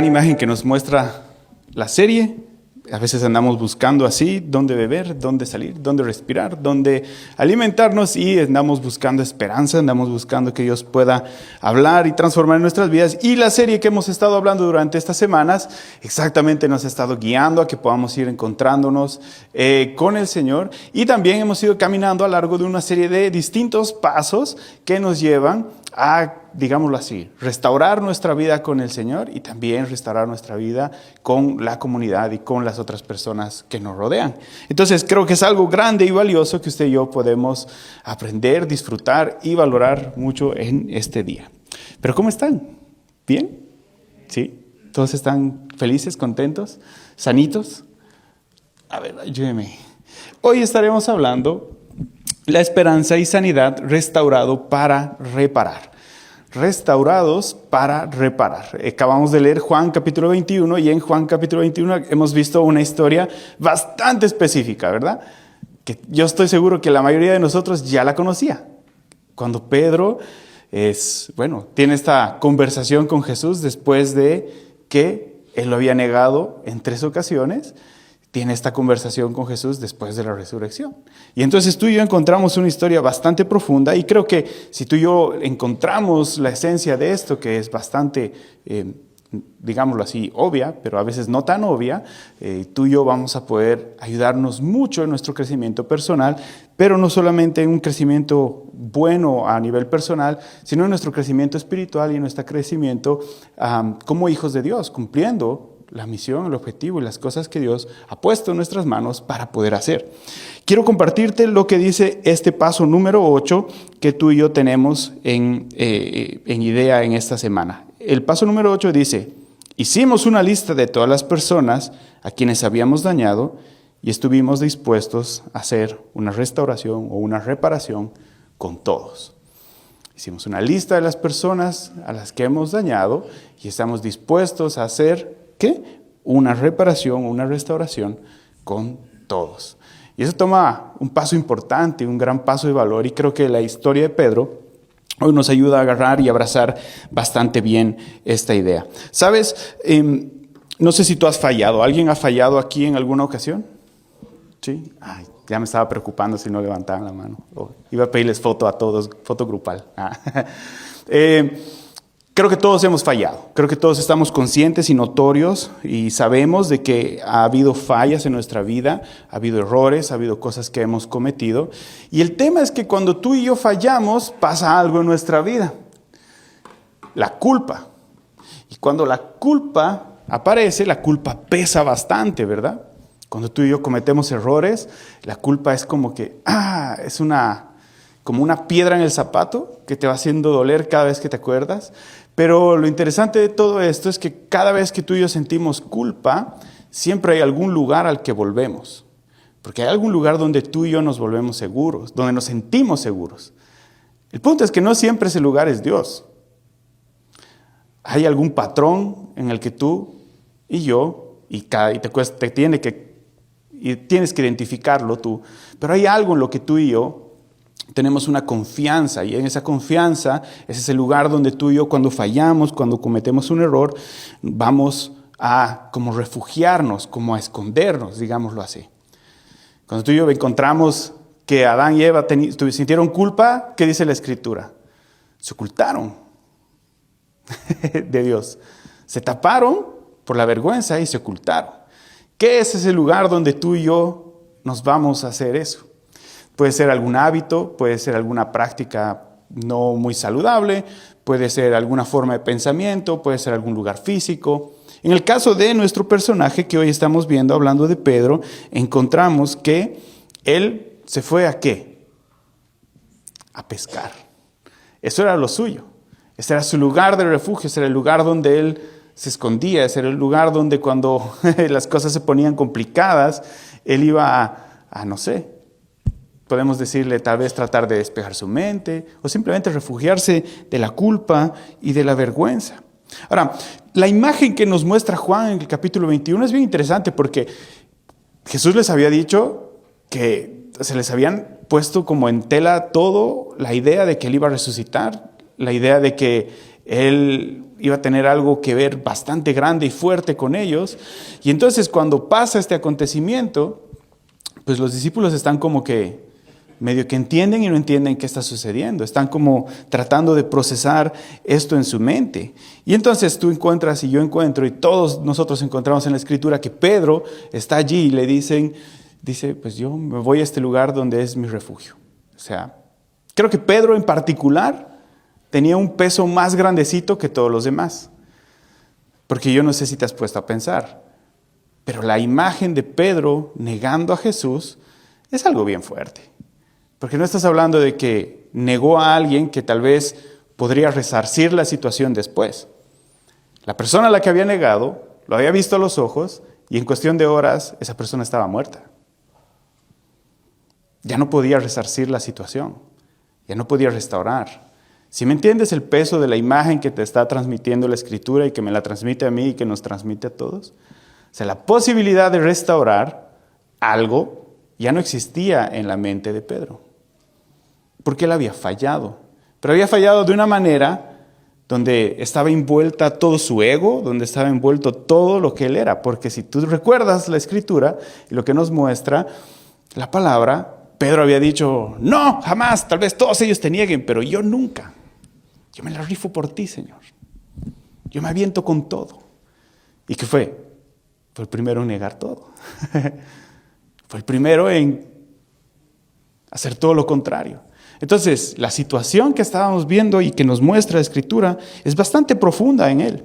gran imagen que nos muestra la serie. A veces andamos buscando así dónde beber, dónde salir, dónde respirar, dónde alimentarnos y andamos buscando esperanza, andamos buscando que Dios pueda hablar y transformar nuestras vidas. Y la serie que hemos estado hablando durante estas semanas exactamente nos ha estado guiando a que podamos ir encontrándonos con el Señor. Y también hemos ido caminando a lo largo de una serie de distintos pasos que nos llevan a, digámoslo así, restaurar nuestra vida con el Señor y también restaurar nuestra vida con la comunidad y con las otras personas que nos rodean. Entonces creo que es algo grande y valioso que usted y yo podemos aprender, disfrutar y valorar mucho en este día. Pero ¿cómo están? ¿Bien? ¿Sí? ¿Todos están felices, contentos, sanitos? A ver, ayúdeme. Hoy estaremos hablando la esperanza y sanidad restaurado para reparar. Restaurados para reparar. Acabamos de leer Juan capítulo 21 y en Juan capítulo 21 hemos visto una historia bastante específica, ¿verdad? Que yo estoy seguro que la mayoría de nosotros ya la conocía. Cuando Pedro tiene esta conversación con Jesús después de que él lo había negado en 3 ocasiones. Tiene esta conversación con Jesús después de la resurrección. Y entonces tú y yo encontramos una historia bastante profunda y creo que si tú y yo encontramos la esencia de esto, que es bastante, digámoslo así, obvia, pero a veces no tan obvia, tú y yo vamos a poder ayudarnos mucho en nuestro crecimiento personal, pero no solamente en un crecimiento bueno a nivel personal, sino en nuestro crecimiento espiritual y en nuestro crecimiento como hijos de Dios, cumpliendo la misión, el objetivo y las cosas que Dios ha puesto en nuestras manos para poder hacer. Quiero compartirte lo que dice este paso número 8 que tú y yo tenemos en idea en esta semana. El paso número 8 dice: hicimos una lista de todas las personas a quienes habíamos dañado y estuvimos dispuestos a hacer una restauración o una reparación con todos. Hicimos una lista de las personas a las que hemos dañado y estamos dispuestos a hacer ¿qué? Una reparación, una restauración con todos. Y eso toma un paso importante, un gran paso de valor, y creo que la historia de Pedro hoy nos ayuda a agarrar y abrazar bastante bien esta idea. ¿Sabes? No sé si tú has fallado. ¿Alguien ha fallado aquí en alguna ocasión? ¿Sí? Ay, ya me estaba preocupando si no levantaban la mano. Iba a pedirles foto a todos, foto grupal. Creo que todos hemos fallado, creo que todos estamos conscientes y notorios y sabemos de que ha habido fallas en nuestra vida, ha habido errores, ha habido cosas que hemos cometido. Y el tema es que cuando tú y yo fallamos, pasa algo en nuestra vida, la culpa. Y cuando la culpa aparece, la culpa pesa bastante, ¿verdad? Cuando tú y yo cometemos errores, la culpa es como que, es como una piedra en el zapato que te va haciendo doler cada vez que te acuerdas. Pero lo interesante de todo esto es que cada vez que tú y yo sentimos culpa, siempre hay algún lugar al que volvemos. Porque hay algún lugar donde tú y yo nos volvemos seguros, donde nos sentimos seguros. El punto es que no siempre ese lugar es Dios. Hay algún patrón en el que tú y yo, y tienes que identificarlo tú, pero hay algo en lo que tú y yo tenemos una confianza, y en esa confianza ese es el lugar donde tú y yo, cuando fallamos, cuando cometemos un error, vamos a como refugiarnos, como a escondernos, digámoslo así. Cuando tú y yo encontramos que Adán y Eva sintieron culpa, ¿qué dice la Escritura? Se ocultaron de Dios. Se taparon por la vergüenza y se ocultaron. ¿Qué es ese lugar donde tú y yo nos vamos a hacer eso? Puede ser algún hábito, puede ser alguna práctica no muy saludable, puede ser alguna forma de pensamiento, puede ser algún lugar físico. En el caso de nuestro personaje que hoy estamos viendo, hablando de Pedro, encontramos que él se fue ¿a qué? A pescar. Eso era lo suyo. Ese era su lugar de refugio, ese era el lugar donde él se escondía, ese era el lugar donde cuando las cosas se ponían complicadas, él iba a no sé, podemos decirle tal vez tratar de despejar su mente o simplemente refugiarse de la culpa y de la vergüenza. Ahora, la imagen que nos muestra Juan en el capítulo 21 es bien interesante porque Jesús les había dicho que se les habían puesto como en tela todo la idea de que Él iba a resucitar, la idea de que Él iba a tener algo que ver bastante grande y fuerte con ellos. Y entonces cuando pasa este acontecimiento, pues los discípulos están como que medio que entienden y no entienden qué está sucediendo. Están como tratando de procesar esto en su mente. Y entonces tú encuentras y yo encuentro y todos nosotros encontramos en la Escritura que Pedro está allí y le dice, pues yo me voy a este lugar donde es mi refugio. O sea, creo que Pedro en particular tenía un peso más grandecito que todos los demás. Porque yo no sé si te has puesto a pensar, pero la imagen de Pedro negando a Jesús es algo bien fuerte. Porque no estás hablando de que negó a alguien que tal vez podría resarcir la situación después. La persona a la que había negado lo había visto a los ojos y en cuestión de horas esa persona estaba muerta. Ya no podía resarcir la situación, ya no podía restaurar. Si me entiendes el peso de la imagen que te está transmitiendo la Escritura y que me la transmite a mí y que nos transmite a todos, o sea, la posibilidad de restaurar algo ya no existía en la mente de Pedro, porque él había fallado, pero había fallado de una manera donde estaba envuelta todo su ego, donde estaba envuelto todo lo que él era, porque si tú recuerdas la Escritura y lo que nos muestra la palabra, Pedro había dicho, no, jamás, tal vez todos ellos te nieguen, pero yo nunca. Yo me la rifo por ti, Señor. Yo me aviento con todo. ¿Y qué fue? Fue el primero en negar todo. Fue el primero en hacer todo lo contrario. Entonces, la situación que estábamos viendo y que nos muestra la Escritura es bastante profunda en él.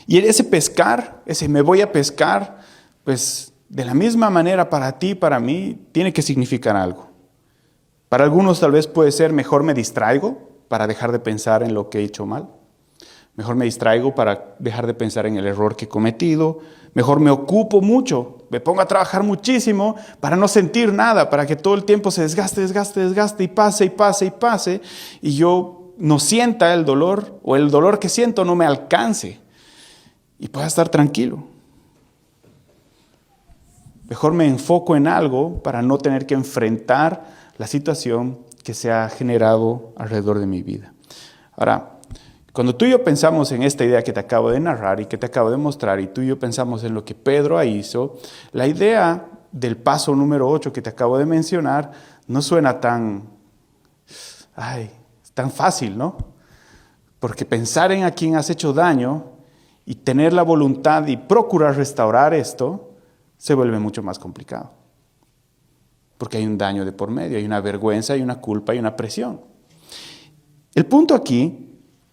Y ese pescar, ese me voy a pescar, pues de la misma manera para ti y para mí, tiene que significar algo. Para algunos tal vez puede ser mejor me distraigo para dejar de pensar en lo que he hecho mal. Mejor me distraigo para dejar de pensar en el error que he cometido. Mejor me ocupo mucho, me pongo a trabajar muchísimo para no sentir nada, para que todo el tiempo se desgaste y pase, y yo no sienta el dolor, o el dolor que siento no me alcance, y pueda estar tranquilo. Mejor me enfoco en algo para no tener que enfrentar la situación que se ha generado alrededor de mi vida. Ahora, cuando tú y yo pensamos en esta idea que te acabo de narrar y que te acabo de mostrar, y tú y yo pensamos en lo que Pedro hizo, la idea del paso número 8 que te acabo de mencionar no suena tan fácil, ¿no? Porque pensar en a quien has hecho daño y tener la voluntad y procurar restaurar esto se vuelve mucho más complicado. Porque hay un daño de por medio, hay una vergüenza, hay una culpa, hay una presión. El punto aquí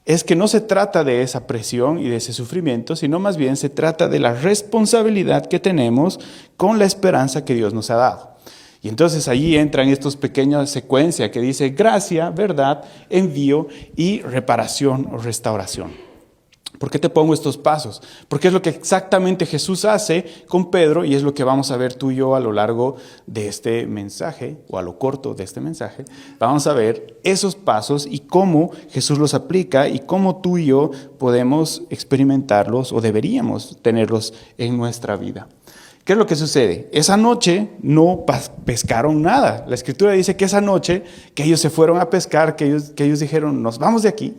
es que no se trata de esa presión y de ese sufrimiento, sino más bien se trata de la responsabilidad que tenemos con la esperanza que Dios nos ha dado. Y entonces allí entran estas pequeñas secuencias que dice gracia, verdad, envío y reparación o restauración. ¿Por qué te pongo estos pasos? Porque es lo que exactamente Jesús hace con Pedro y es lo que vamos a ver tú y yo a lo largo de este mensaje, o a lo corto de este mensaje. Vamos a ver esos pasos y cómo Jesús los aplica y cómo tú y yo podemos experimentarlos o deberíamos tenerlos en nuestra vida. ¿Qué es lo que sucede? Esa noche no pescaron nada. La Escritura dice que esa noche que ellos se fueron a pescar, que ellos dijeron, nos vamos de aquí,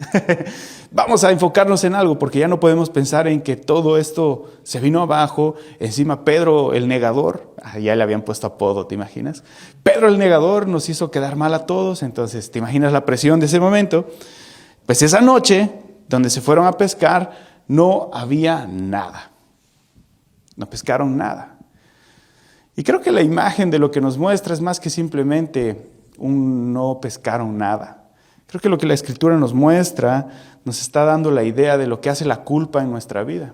vamos a enfocarnos en algo, porque ya no podemos pensar en que todo esto se vino abajo. Encima Pedro el negador, ya le habían puesto apodo, ¿te imaginas? Pedro el negador nos hizo quedar mal a todos, entonces, ¿te imaginas la presión de ese momento? Pues esa noche, donde se fueron a pescar, no había nada. No pescaron nada. Y creo que la imagen de lo que nos muestra es más que simplemente un no pescaron nada. Creo que lo que la Escritura nos muestra nos está dando la idea de lo que hace la culpa en nuestra vida.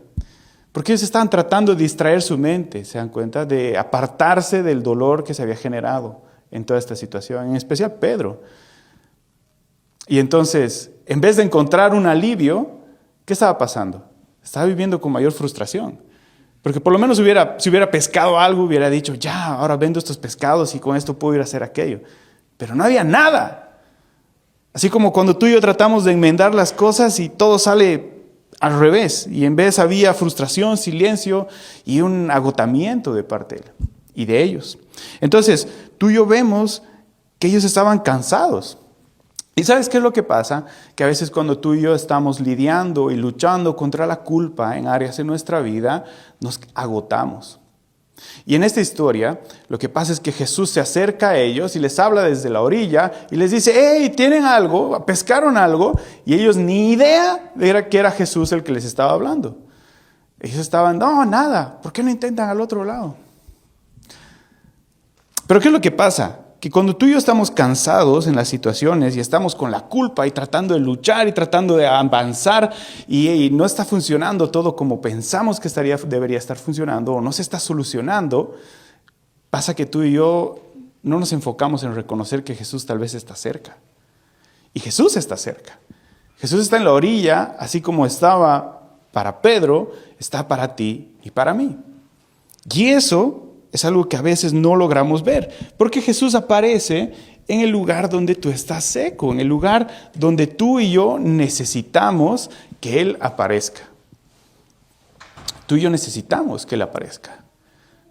Porque ellos estaban tratando de distraer su mente, ¿se dan cuenta? De apartarse del dolor que se había generado en toda esta situación, en especial Pedro. Y entonces, en vez de encontrar un alivio, ¿qué estaba pasando? Estaba viviendo con mayor frustración. Porque por lo menos si hubiera pescado algo, hubiera dicho, ya, ahora vendo estos pescados y con esto puedo ir a hacer aquello. Pero no había nada. Así como cuando tú y yo tratamos de enmendar las cosas y todo sale al revés. Y en vez había frustración, silencio y un agotamiento de parte de él y de ellos. Entonces, tú y yo vemos que ellos estaban cansados. ¿Y sabes qué es lo que pasa? Que a veces cuando tú y yo estamos lidiando y luchando contra la culpa en áreas de nuestra vida, nos agotamos. Y en esta historia, lo que pasa es que Jesús se acerca a ellos y les habla desde la orilla y les dice, hey, ¿tienen algo? ¿Pescaron algo? Y ellos ni idea de que era Jesús el que les estaba hablando. Ellos estaban, no, nada, ¿por qué no intentan al otro lado? Pero ¿qué es lo que pasa? Que cuando tú y yo estamos cansados en las situaciones y estamos con la culpa y tratando de luchar y tratando de avanzar y no está funcionando todo como pensamos que debería estar funcionando o no se está solucionando, pasa que tú y yo no nos enfocamos en reconocer que Jesús tal vez está cerca. Y Jesús está cerca. Jesús está en la orilla, así como estaba para Pedro, está para ti y para mí. Y eso es algo que a veces no logramos ver, porque Jesús aparece en el lugar donde tú estás seco, en el lugar donde tú y yo necesitamos que Él aparezca. Tú y yo necesitamos que Él aparezca.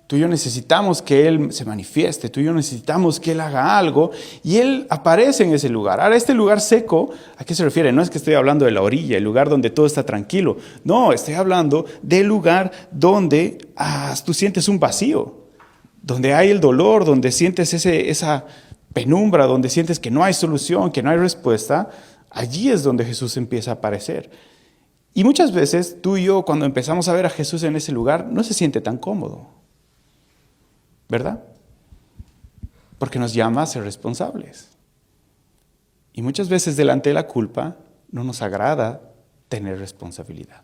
Tú y yo necesitamos que Él se manifieste, tú y yo necesitamos que Él haga algo y Él aparece en ese lugar. Ahora, este lugar seco, ¿a qué se refiere? No es que estoy hablando de la orilla, el lugar donde todo está tranquilo. No, estoy hablando del lugar donde tú sientes un vacío, donde hay el dolor, donde sientes esa penumbra, donde sientes que no hay solución, que no hay respuesta. Allí es donde Jesús empieza a aparecer. Y muchas veces tú y yo, cuando empezamos a ver a Jesús en ese lugar, no se siente tan cómodo. ¿Verdad? Porque nos llama a ser responsables. Y muchas veces delante de la culpa no nos agrada tener responsabilidad.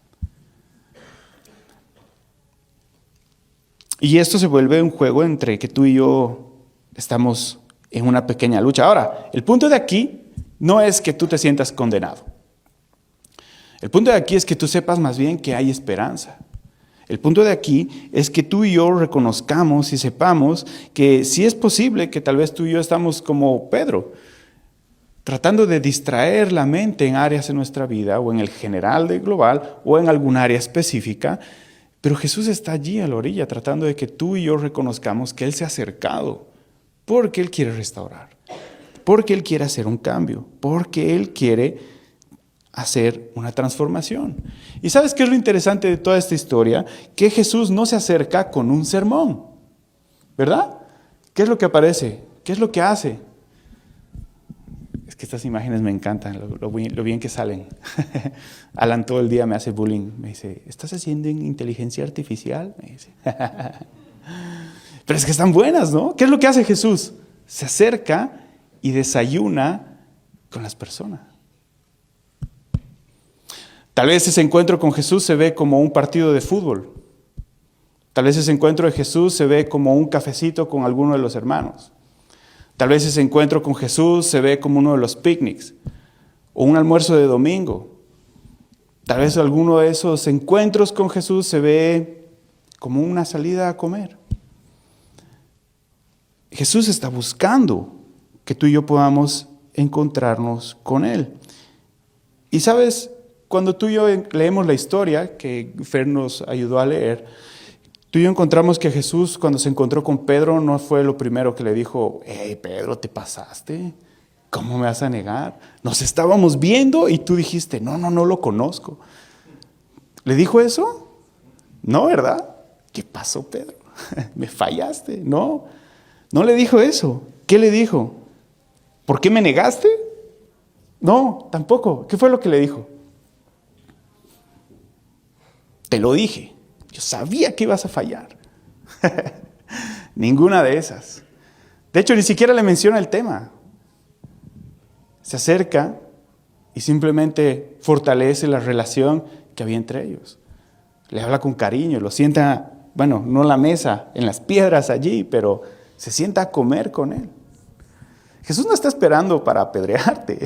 Y esto se vuelve un juego entre que tú y yo estamos en una pequeña lucha. Ahora, el punto de aquí no es que tú te sientas condenado. El punto de aquí es que tú sepas más bien que hay esperanza. El punto de aquí es que tú y yo reconozcamos y sepamos que sí es posible que tal vez tú y yo estamos como Pedro, tratando de distraer la mente en áreas de nuestra vida o en el general de global o en algún área específica, pero Jesús está allí a la orilla tratando de que tú y yo reconozcamos que Él se ha acercado porque Él quiere restaurar, porque Él quiere hacer un cambio, porque Él quiere hacer una transformación. ¿Y sabes qué es lo interesante de toda esta historia? Que Jesús no se acerca con un sermón, ¿verdad? ¿Qué es lo que aparece? ¿Qué es lo que hace? Es que estas imágenes me encantan, lo bien que salen. Alan todo el día me hace bullying, me dice, ¿estás haciendo inteligencia artificial? Me dice. Pero es que están buenas, ¿no? ¿Qué es lo que hace Jesús? Se acerca y desayuna con las personas. Tal vez ese encuentro con Jesús se ve como un partido de fútbol. Tal vez ese encuentro de Jesús se ve como un cafecito con alguno de los hermanos. Tal vez ese encuentro con Jesús se ve como uno de los picnics o un almuerzo de domingo. Tal vez alguno de esos encuentros con Jesús se ve como una salida a comer. Jesús está buscando que tú y yo podamos encontrarnos con Él. Y sabes, cuando tú y yo leemos la historia que Fer nos ayudó a leer, tú y yo encontramos que Jesús, cuando se encontró con Pedro, no fue lo primero que le dijo, hey Pedro, ¿te pasaste? ¿Cómo me vas a negar? Nos estábamos viendo y tú dijiste, no lo conozco. ¿Le dijo eso? No, ¿verdad? ¿Qué pasó, Pedro? ¿Me fallaste? No le dijo eso. ¿Qué le dijo? ¿Por qué me negaste? No, tampoco. ¿Qué fue lo que le dijo? Te lo dije. Yo sabía que ibas a fallar. Ninguna de esas. De hecho, ni siquiera le menciona el tema. Se acerca y simplemente fortalece la relación que había entre ellos. Le habla con cariño, lo sienta, bueno, no en la mesa, en las piedras allí, pero se sienta a comer con él. Jesús no está esperando para apedrearte.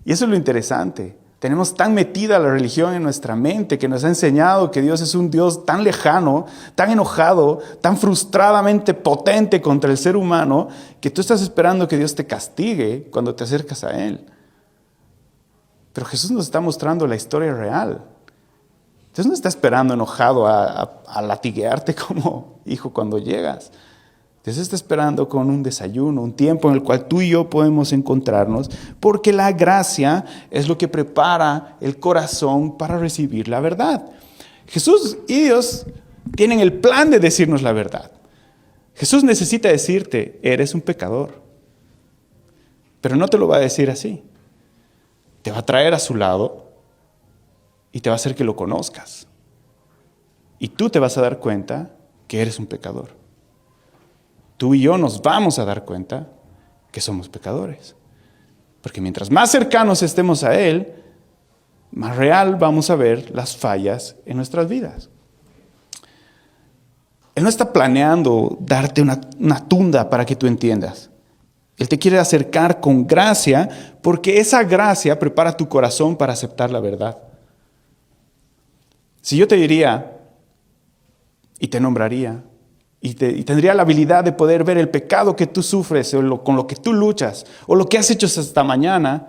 Y eso es lo interesante. Tenemos tan metida la religión en nuestra mente que nos ha enseñado que Dios es un Dios tan lejano, tan enojado, tan frustradamente potente contra el ser humano, que tú estás esperando que Dios te castigue cuando te acercas a Él. Pero Jesús nos está mostrando la historia real. Dios no está esperando enojado a latiguearte como hijo cuando llegas. Dios está esperando con un desayuno, un tiempo en el cual tú y yo podemos encontrarnos, porque la gracia es lo que prepara el corazón para recibir la verdad. Jesús y Dios tienen el plan de decirnos la verdad. Jesús necesita decirte, eres un pecador. Pero no te lo va a decir así. Te va a traer a su lado y te va a hacer que lo conozcas. Y tú te vas a dar cuenta que eres un pecador. Tú y yo nos vamos a dar cuenta que somos pecadores. Porque mientras más cercanos estemos a Él, más real vamos a ver las fallas en nuestras vidas. Él no está planeando darte una tunda para que tú entiendas. Él te quiere acercar con gracia porque esa gracia prepara tu corazón para aceptar la verdad. Si yo te diría y te nombraría y tendría la habilidad de poder ver el pecado que tú sufres o con lo que tú luchas o lo que has hecho hasta mañana,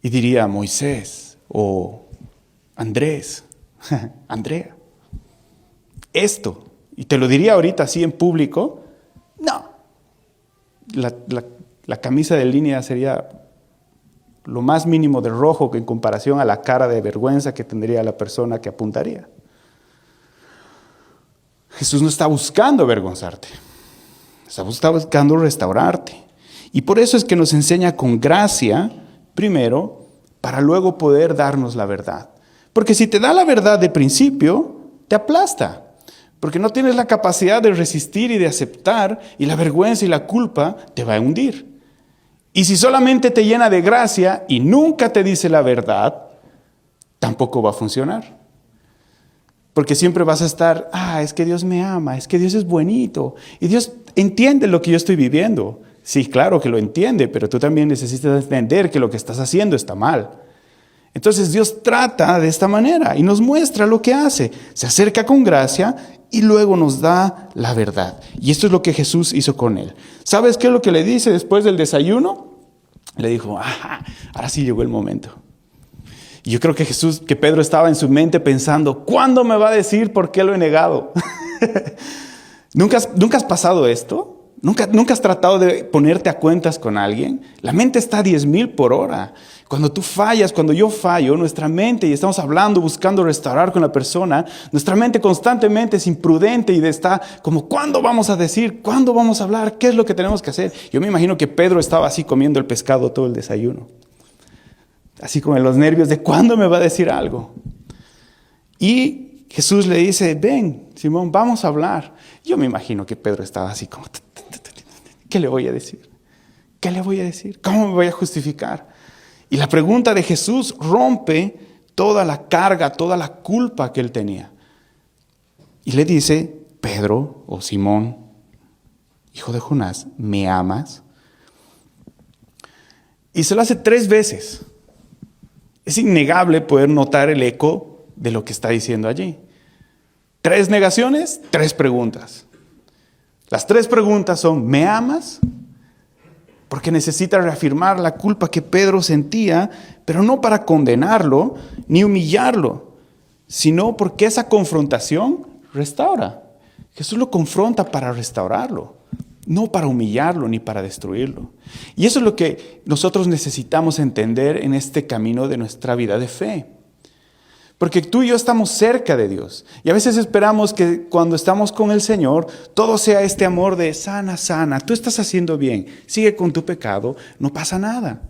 y diría Moisés o Andrés, Andrea, esto, y te lo diría ahorita así en público, no. La camisa de línea sería lo más mínimo de rojo en comparación a la cara de vergüenza que tendría la persona que apuntaría. Jesús no está buscando avergonzarte, está buscando restaurarte. Y por eso es que nos enseña con gracia, primero, para luego poder darnos la verdad. Porque si te da la verdad de principio, te aplasta. Porque no tienes la capacidad de resistir y de aceptar, y la vergüenza y la culpa te va a hundir. Y si solamente te llena de gracia y nunca te dice la verdad, tampoco va a funcionar. Porque siempre vas a estar, es que Dios me ama, es que Dios es bonito, y Dios entiende lo que yo estoy viviendo. Sí, claro que lo entiende, pero tú también necesitas entender que lo que estás haciendo está mal. Entonces Dios trata de esta manera y nos muestra lo que hace. Se acerca con gracia y luego nos da la verdad. Y esto es lo que Jesús hizo con él. ¿Sabes qué es lo que le dice después del desayuno? Le dijo, ahora sí llegó el momento. Y yo creo que Pedro estaba en su mente pensando, ¿cuándo me va a decir por qué lo he negado? ¿Nunca has pasado esto? ¿Nunca has tratado de ponerte a cuentas con alguien? La mente está a 10,000 por hora. Cuando tú fallas, cuando yo fallo, nuestra mente, y estamos hablando, buscando restaurar con la persona, nuestra mente constantemente es imprudente y está como, ¿cuándo vamos a decir? ¿Cuándo vamos a hablar? ¿Qué es lo que tenemos que hacer? Yo me imagino que Pedro estaba así comiendo el pescado todo el desayuno. Así con los nervios de, ¿cuándo me va a decir algo? Y Jesús le dice, ven, Simón, vamos a hablar. Yo me imagino que Pedro estaba así como, ¿qué le voy a decir? ¿Qué le voy a decir? ¿Cómo me voy a justificar? Y la pregunta de Jesús rompe toda la carga, toda la culpa que él tenía. Y le dice, Pedro o Simón, hijo de Jonás, ¿me amas? Y se lo hace 3 veces. Es innegable poder notar el eco de lo que está diciendo allí. 3 negaciones, 3 preguntas. Las 3 preguntas son, ¿me amas? Porque necesita reafirmar la culpa que Pedro sentía, pero no para condenarlo ni humillarlo, sino porque esa confrontación restaura. Jesús lo confronta para restaurarlo, no para humillarlo ni para destruirlo. Y eso es lo que nosotros necesitamos entender en este camino de nuestra vida de fe. Porque tú y yo estamos cerca de Dios. Y a veces esperamos que cuando estamos con el Señor, todo sea este amor de sana, sana. Tú estás haciendo bien. Sigue con tu pecado. No pasa nada.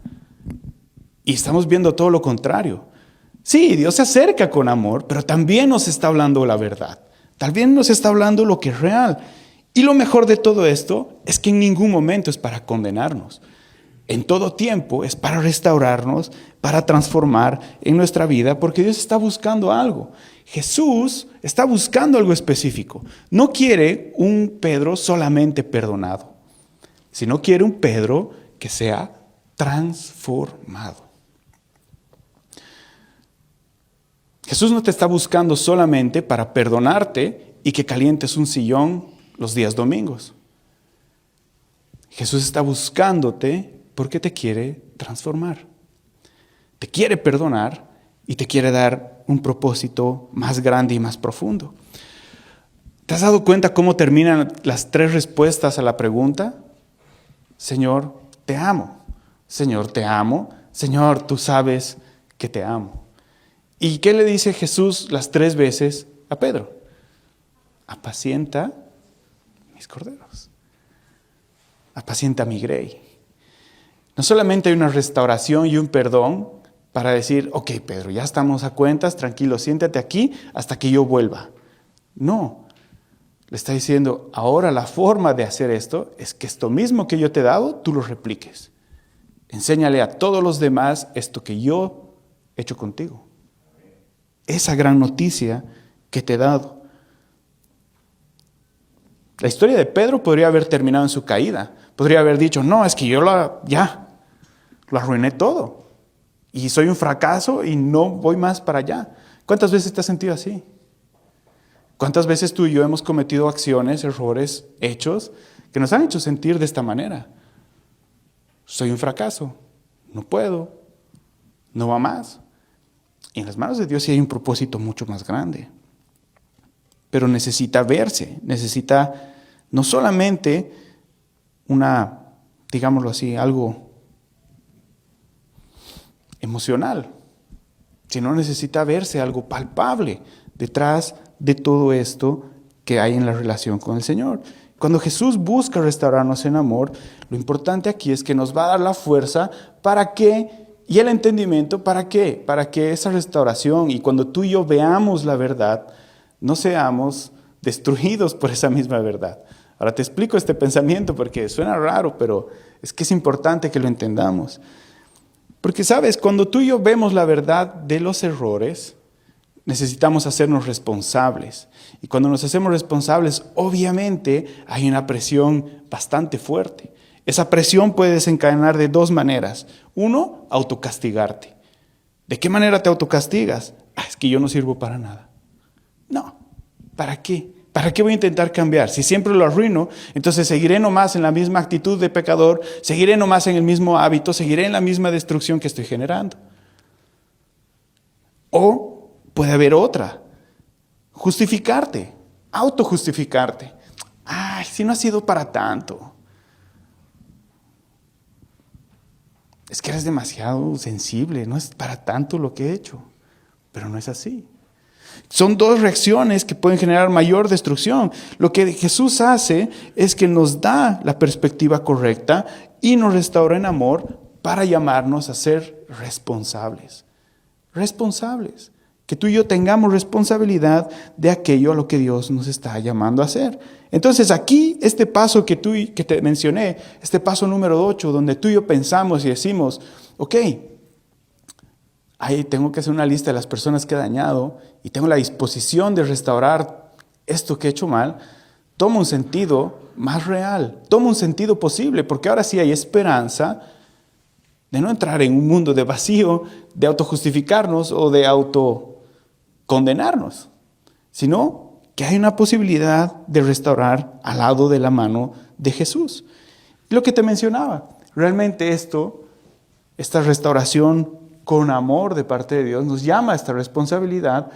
Y estamos viendo todo lo contrario. Sí, Dios se acerca con amor, pero también nos está hablando la verdad. También nos está hablando lo que es real. Y lo mejor de todo esto es que en ningún momento es para condenarnos. En todo tiempo es para restaurarnos, para transformar en nuestra vida, porque Dios está buscando algo. Jesús está buscando algo específico. No quiere un Pedro solamente perdonado, sino quiere un Pedro que sea transformado. Jesús no te está buscando solamente para perdonarte y que calientes un sillón los días domingos. Jesús está buscándote porque te quiere transformar. Te quiere perdonar y te quiere dar un propósito más grande y más profundo. ¿Te has dado cuenta cómo terminan las 3 respuestas a la pregunta? Señor, te amo. Señor, te amo. Señor, tú sabes que te amo. ¿Y qué le dice Jesús las 3 veces a Pedro? Apacienta mis corderos. Apacienta mi grey. No solamente hay una restauración y un perdón para decir, ok, Pedro, ya estamos a cuentas, tranquilo, siéntate aquí hasta que yo vuelva. No, le está diciendo, ahora la forma de hacer esto es que esto mismo que yo te he dado, tú lo repliques. Enséñale a todos los demás esto que yo he hecho contigo. Esa gran noticia que te he dado. La historia de Pedro podría haber terminado en su caída. Podría haber dicho, no, es que yo lo arruiné todo. Y soy un fracaso y no voy más para allá. ¿Cuántas veces te has sentido así? ¿Cuántas veces tú y yo hemos cometido acciones, errores, hechos que nos han hecho sentir de esta manera? Soy un fracaso, no puedo, no va más. Y en las manos de Dios sí hay un propósito mucho más grande. Pero necesita verse, necesita no solamente una, digámoslo así, algo emocional, sino necesita verse algo palpable detrás de todo esto que hay en la relación con el Señor. Cuando Jesús busca restaurarnos en amor, lo importante aquí es que nos va a dar la fuerza para que, y el entendimiento, ¿para qué? Para que esa restauración y cuando tú y yo veamos la verdad, no seamos destruidos por esa misma verdad. Ahora te explico este pensamiento porque suena raro, pero es que es importante que lo entendamos. Porque, ¿sabes? Cuando tú y yo vemos la verdad de los errores, necesitamos hacernos responsables. Y cuando nos hacemos responsables, obviamente hay una presión bastante fuerte. Esa presión puede desencadenar de 2 maneras. 1, autocastigarte. ¿De qué manera te autocastigas? Es que yo no sirvo para nada. No, ¿para qué? ¿Para qué voy a intentar cambiar? Si siempre lo arruino, entonces seguiré nomás en la misma actitud de pecador, seguiré nomás en el mismo hábito, seguiré en la misma destrucción que estoy generando. O puede haber otra, justificarte, autojustificarte. Si no ha sido para tanto. Es que eres demasiado sensible, no es para tanto lo que he hecho. Pero no es así. Son 2 reacciones que pueden generar mayor destrucción. Lo que Jesús hace es que nos da la perspectiva correcta y nos restaura en amor para llamarnos a ser responsables. Responsables. Que tú y yo tengamos responsabilidad de aquello a lo que Dios nos está llamando a hacer. Entonces aquí, este paso que te mencioné, este paso número 8, donde tú y yo pensamos y decimos, ok, ahí tengo que hacer una lista de las personas que he dañado y tengo la disposición de restaurar esto que he hecho mal, toma un sentido más real, toma un sentido posible, porque ahora sí hay esperanza de no entrar en un mundo de vacío, de autojustificarnos o de autocondenarnos, sino que hay una posibilidad de restaurar al lado de la mano de Jesús. Lo que te mencionaba, realmente esta restauración con amor de parte de Dios nos llama a esta responsabilidad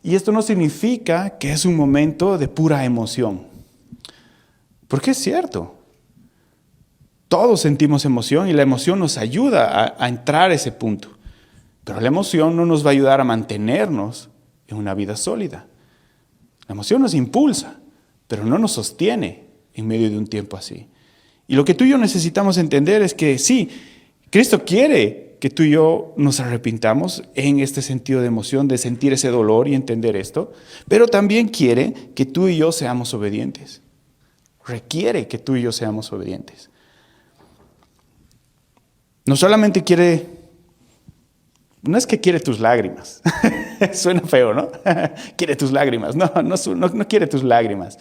y esto no significa que es un momento de pura emoción. Porque es cierto, todos sentimos emoción y la emoción nos ayuda a entrar a ese punto. Pero la emoción no nos va a ayudar a mantenernos en una vida sólida. La emoción nos impulsa, pero no nos sostiene en medio de un tiempo así. Y lo que tú y yo necesitamos entender es que sí, Cristo quiere que tú y yo nos arrepintamos en este sentido de emoción, de sentir ese dolor y entender esto, pero también quiere que tú y yo seamos obedientes. Requiere que tú y yo seamos obedientes. No solamente no es que quiere tus lágrimas, suena feo, ¿no? Quiere tus lágrimas, no quiere tus lágrimas,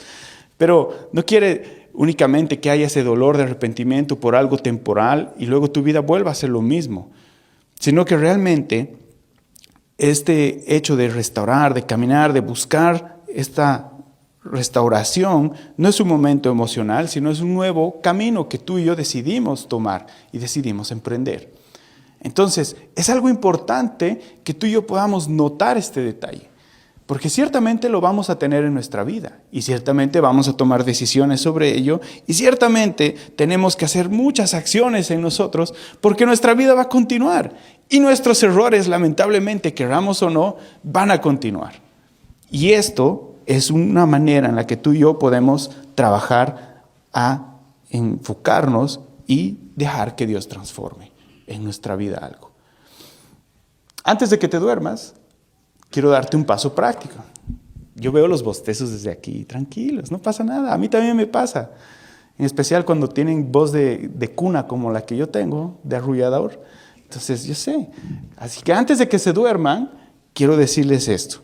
pero no quiere únicamente que haya ese dolor de arrepentimiento por algo temporal y luego tu vida vuelva a ser lo mismo, sino que realmente este hecho de restaurar, de caminar, de buscar esta restauración no es un momento emocional, sino es un nuevo camino que tú y yo decidimos tomar y decidimos emprender. Entonces, es algo importante que tú y yo podamos notar este detalle, Porque ciertamente lo vamos a tener en nuestra vida y ciertamente vamos a tomar decisiones sobre ello y ciertamente tenemos que hacer muchas acciones en nosotros porque nuestra vida va a continuar y nuestros errores, lamentablemente, queramos o no, van a continuar. Y esto es una manera en la que tú y yo podemos trabajar a enfocarnos y dejar que Dios transforme en nuestra vida algo. Antes de que te duermas, quiero darte un paso práctico. Yo veo los bostezos desde aquí, tranquilos, no pasa nada. A mí también me pasa. En especial cuando tienen voz de cuna como la que yo tengo, de arrullador. Entonces, yo sé. Así que antes de que se duerman, quiero decirles esto.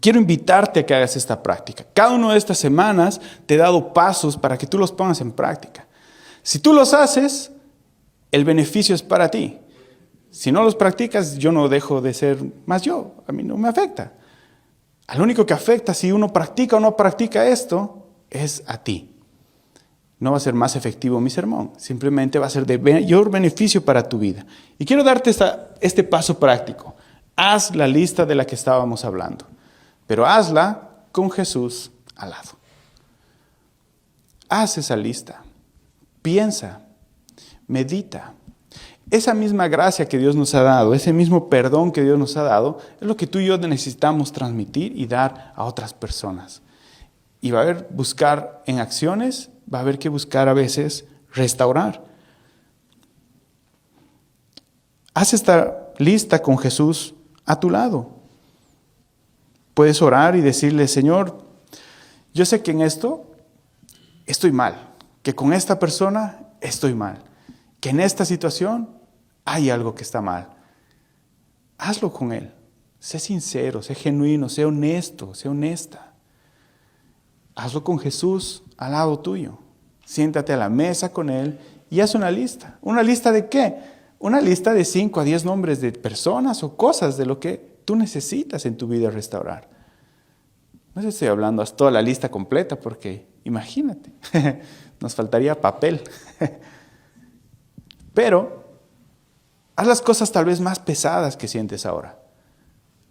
Quiero invitarte a que hagas esta práctica. Cada una de estas semanas te he dado pasos para que tú los pongas en práctica. Si tú los haces, el beneficio es para ti. Si no los practicas, yo no dejo de ser más yo. A mí no me afecta. Al único que afecta si uno practica o no practica esto es a ti. No va a ser más efectivo mi sermón. Simplemente va a ser de mayor beneficio para tu vida. Y quiero darte este paso práctico. Haz la lista de la que estábamos hablando. Pero hazla con Jesús al lado. Haz esa lista. Piensa. Medita. Esa misma gracia que Dios nos ha dado, ese mismo perdón que Dios nos ha dado, es lo que tú y yo necesitamos transmitir y dar a otras personas. Y va a haber buscar en acciones, va a haber que buscar a veces restaurar. Haz esta lista con Jesús a tu lado. Puedes orar y decirle, Señor, yo sé que en esto estoy mal, que con esta persona estoy mal, que en esta situación hay algo que está mal. Hazlo con Él. Sé sincero, sé genuino, sé honesto, sé honesta. Hazlo con Jesús al lado tuyo. Siéntate a la mesa con Él y haz una lista. ¿Una lista de qué? Una lista de 5 a 10 nombres de personas o cosas de lo que tú necesitas en tu vida restaurar. No sé si estoy hablando, haz toda la lista completa porque imagínate, nos faltaría papel. Pero haz las cosas tal vez más pesadas que sientes ahora.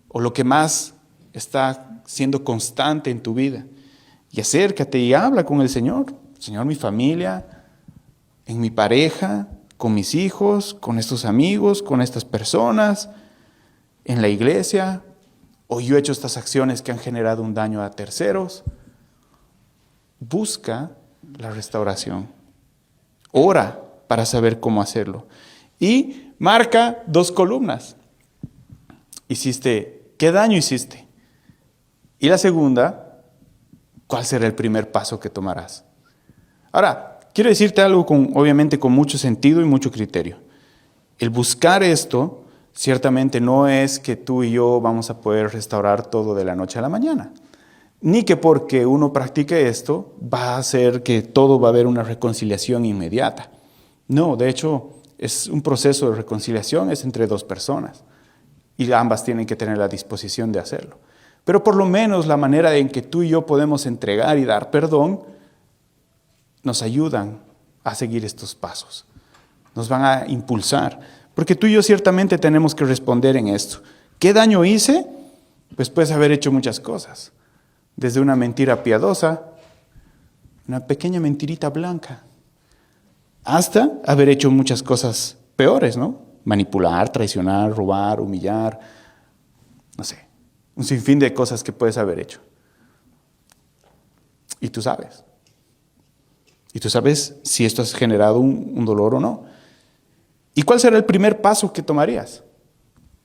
O lo que más está siendo constante en tu vida. Y acércate y habla con el Señor. Señor, mi familia, en mi pareja, con mis hijos, con estos amigos, con estas personas, en la iglesia. O yo he hecho estas acciones que han generado un daño a terceros. Busca la restauración. Ora para saber cómo hacerlo. Y marca 2 columnas. ¿Qué daño hiciste? Y la segunda, ¿cuál será el primer paso que tomarás? Ahora, quiero decirte algo obviamente con mucho sentido y mucho criterio. El buscar esto, ciertamente no es que tú y yo vamos a poder restaurar todo de la noche a la mañana. Ni que porque uno practique esto va a hacer que todo va a haber una reconciliación inmediata. No, de hecho, es un proceso de reconciliación, es entre 2 personas. Y ambas tienen que tener la disposición de hacerlo. Pero por lo menos la manera en que tú y yo podemos entregar y dar perdón nos ayudan a seguir estos pasos. Nos van a impulsar. Porque tú y yo ciertamente tenemos que responder en esto. ¿Qué daño hice? Pues puedes haber hecho muchas cosas. Desde una mentira piadosa, una pequeña mentirita blanca, hasta haber hecho muchas cosas peores, ¿no? Manipular, traicionar, robar, humillar, no sé, un sinfín de cosas que puedes haber hecho. Y tú sabes. Y tú sabes si esto has generado un dolor o no. ¿Y cuál será el primer paso que tomarías?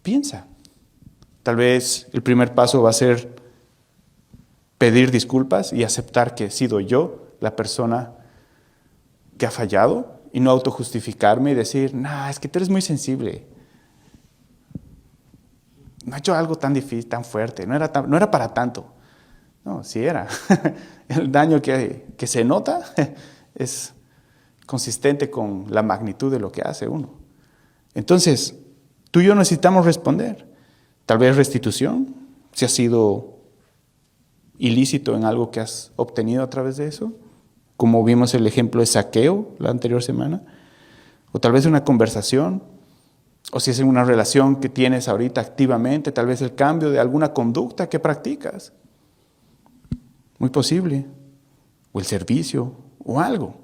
Piensa. Tal vez el primer paso va a ser pedir disculpas y aceptar que he sido yo la persona que ha fallado y no autojustificarme y decir, es que tú eres muy sensible. No he hecho algo tan difícil, tan fuerte, no era para tanto. No, sí era. El daño que se nota es consistente con la magnitud de lo que hace uno. Entonces, tú y yo necesitamos responder. Tal vez restitución, si has sido ilícito en algo que has obtenido a través de eso, como vimos el ejemplo de Zaqueo la anterior semana, o tal vez una conversación, O si es en una relación que tienes ahorita activamente, tal vez el cambio de alguna conducta que practicas. Muy posible. O el servicio, o algo.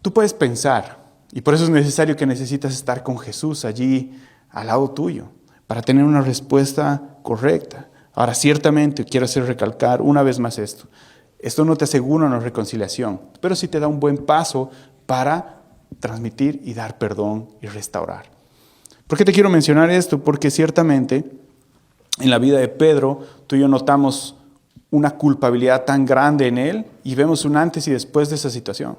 Tú puedes pensar, y por eso es necesario que necesitas estar con Jesús allí al lado tuyo, para tener una respuesta correcta. Ahora, ciertamente, quiero hacer recalcar una vez más esto. Esto no te asegura una reconciliación, pero sí te da un buen paso para transmitir y dar perdón y restaurar. ¿Por qué te quiero mencionar esto? Porque ciertamente en la vida de Pedro, tú y yo notamos una culpabilidad tan grande en él y vemos un antes y después de esa situación.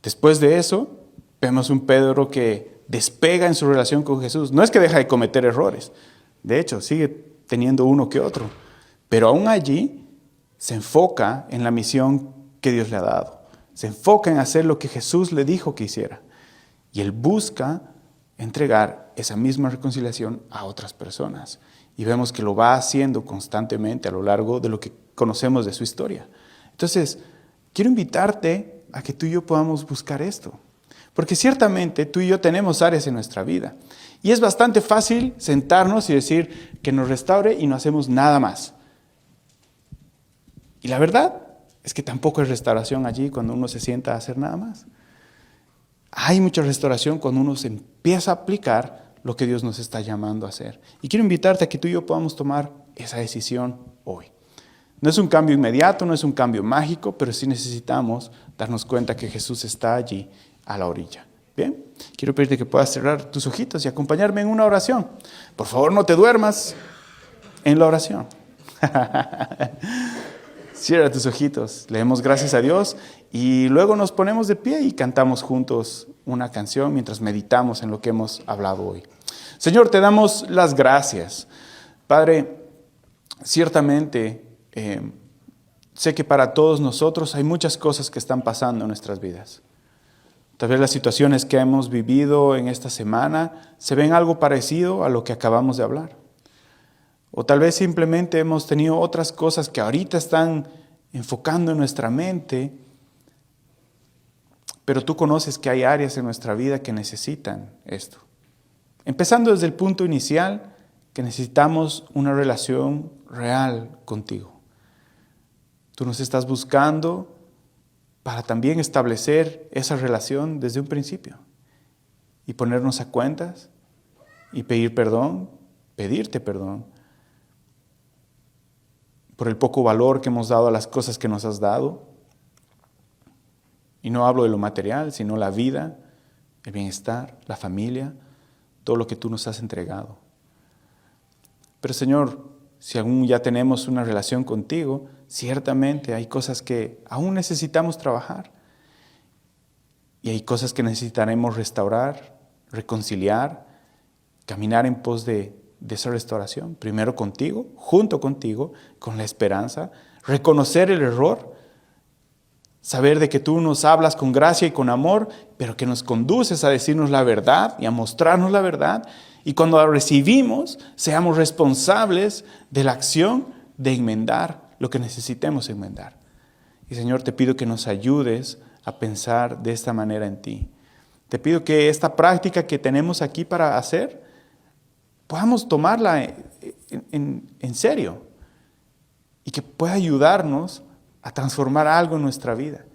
Después de eso, vemos un Pedro que despega en su relación con Jesús. No es que deja de cometer errores, de hecho, sigue teniendo uno que otro, pero aún allí se enfoca en la misión que Dios le ha dado. Se enfoca en hacer lo que Jesús le dijo que hiciera. Y él busca entregar esa misma reconciliación a otras personas. Y vemos que lo va haciendo constantemente a lo largo de lo que conocemos de su historia. Entonces, quiero invitarte a que tú y yo podamos buscar esto. Porque ciertamente tú y yo tenemos áreas en nuestra vida. Y es bastante fácil sentarnos y decir que nos restaure y no hacemos nada más. Y la verdad es que tampoco hay restauración allí cuando uno se sienta a hacer nada más. Hay mucha restauración cuando uno se empieza a aplicar lo que Dios nos está llamando a hacer. Y quiero invitarte a que tú y yo podamos tomar esa decisión hoy. No es un cambio inmediato, no es un cambio mágico, pero sí necesitamos darnos cuenta que Jesús está allí a la orilla. Bien, quiero pedirte que puedas cerrar tus ojitos y acompañarme en una oración. Por favor, no te duermas en la oración. Cierra tus ojitos, leemos gracias a Dios y luego nos ponemos de pie y cantamos juntos una canción mientras meditamos en lo que hemos hablado hoy. Señor, te damos las gracias. Padre, ciertamente sé que para todos nosotros hay muchas cosas que están pasando en nuestras vidas. Tal vez las situaciones que hemos vivido en esta semana se ven algo parecido a lo que acabamos de hablar. O tal vez simplemente hemos tenido otras cosas que ahorita están enfocando en nuestra mente, pero tú conoces que hay áreas en nuestra vida que necesitan esto. Empezando desde el punto inicial, que necesitamos una relación real contigo. Tú nos estás buscando para también establecer esa relación desde un principio y ponernos a cuentas y pedir perdón, pedirte perdón por el poco valor que hemos dado a las cosas que nos has dado. Y no hablo de lo material, sino la vida, el bienestar, la familia, todo lo que tú nos has entregado. Pero Señor, si aún ya tenemos una relación contigo, ciertamente hay cosas que aún necesitamos trabajar. Y hay cosas que necesitaremos restaurar, reconciliar, caminar en pos de esa restauración. Primero contigo, junto contigo, con la esperanza, reconocer el error, saber de que tú nos hablas con gracia y con amor, pero que nos conduces a decirnos la verdad y a mostrarnos la verdad. Y cuando la recibimos, seamos responsables de la acción de enmendar lo que necesitemos enmendar. Y Señor, te pido que nos ayudes a pensar de esta manera en ti. Te pido que esta práctica que tenemos aquí para hacer, podamos tomarla en serio y que pueda ayudarnos a transformar algo en nuestra vida.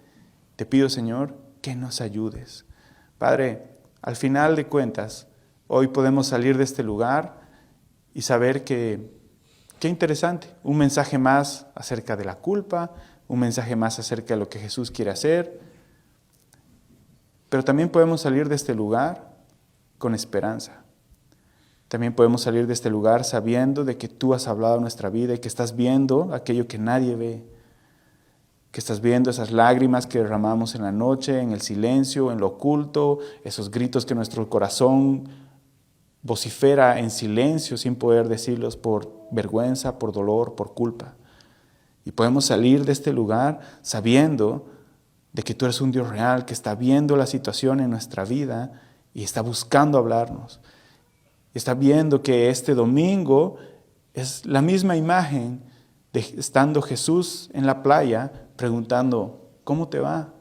Te pido, Señor, que nos ayudes. Padre, al final de cuentas, hoy podemos salir de este lugar y saber que, qué interesante, un mensaje más acerca de la culpa, un mensaje más acerca de lo que Jesús quiere hacer, pero también podemos salir de este lugar con esperanza. También podemos salir de este lugar sabiendo de que tú has hablado en nuestra vida y que estás viendo aquello que nadie ve. Que estás viendo esas lágrimas que derramamos en la noche, en el silencio, en lo oculto, esos gritos que nuestro corazón vocifera en silencio sin poder decirlos por vergüenza, por dolor, por culpa. Y podemos salir de este lugar sabiendo de que tú eres un Dios real que está viendo la situación en nuestra vida y está buscando hablarnos. Está viendo que este domingo es la misma imagen de estando Jesús en la playa preguntando, ¿cómo te va?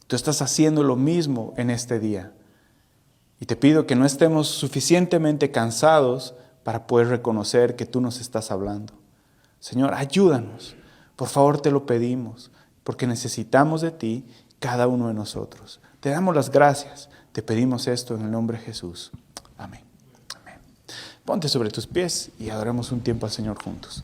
Tú estás haciendo lo mismo en este día. Y te pido que no estemos suficientemente cansados para poder reconocer que tú nos estás hablando. Señor, ayúdanos. Por favor, te lo pedimos, porque necesitamos de ti cada uno de nosotros. Te damos las gracias. Te pedimos esto en el nombre de Jesús. Amén. Amén. Ponte sobre tus pies y adoremos un tiempo al Señor juntos.